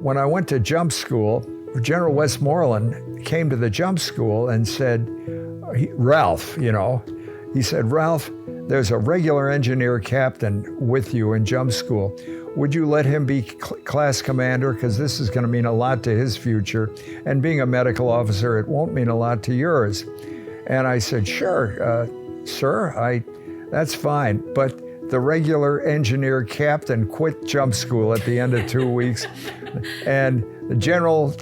when I went to jump school, General Westmoreland came to the jump school and said, Ralph, he said, Ralph, there's a regular engineer captain with you in jump school. Would you let him be class commander? Because this is going to mean a lot to his future. And being a medical officer, it won't mean a lot to yours. And I said, sure, sir, that's fine. But the regular engineer captain quit jump school at the end of 2 weeks. And the general,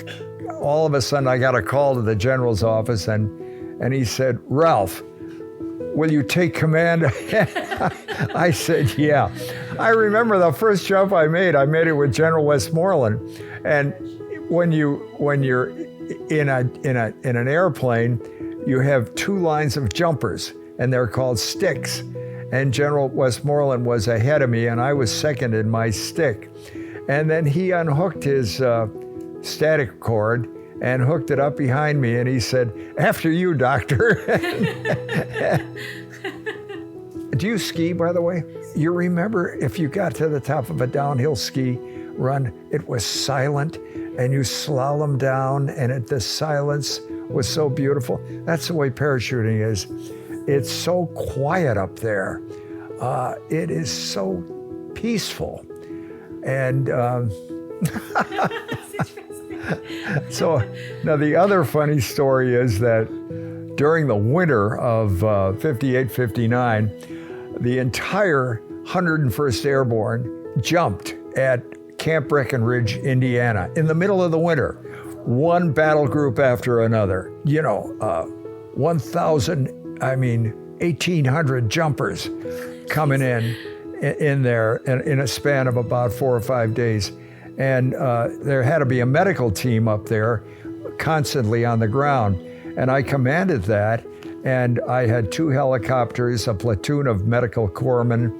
all of a sudden, I got a call to the general's office, and he said, Ralph, will you take command? I said, yeah. I remember the first jump I made it with General Westmoreland. And when you're in an airplane, you have two lines of jumpers, and they're called sticks. And General Westmoreland was ahead of me, and I was second in my stick. And then he unhooked his static cord and hooked it up behind me, and he said, after you, doctor. Do you ski, by the way? You remember if you got to the top of a downhill ski run, it was silent, and you slalom down, and the silence was so beautiful. That's the way parachuting is. It's so quiet up there. It is so peaceful. And so now the other funny story is that during the winter of 58, 59, the entire 101st Airborne jumped at Camp Breckenridge, Indiana, in the middle of the winter. One battle group after another, 1,800 jumpers coming in there in a span of about 4 or 5 days. And there had to be a medical team up there constantly on the ground. And I commanded that, and I had 2 helicopters, a platoon of medical corpsmen,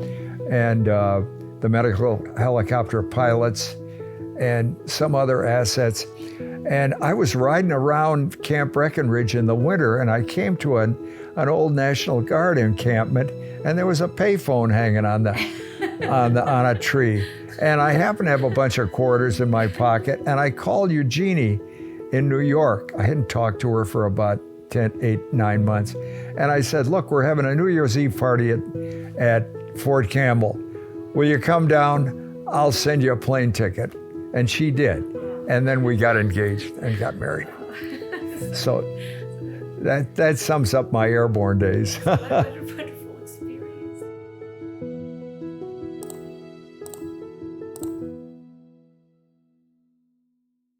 and the medical helicopter pilots, and some other assets. And I was riding around Camp Breckenridge in the winter, and I came to an old National Guard encampment, and there was a payphone hanging on a tree. And I happened to have a bunch of quarters in my pocket, and I called Eugenie in New York. I hadn't talked to her for about 9 months. And I said, look, we're having a New Year's Eve party at Fort Campbell. Will you come down? I'll send you a plane ticket. And she did. And then we got engaged and got married. So that sums up my airborne days.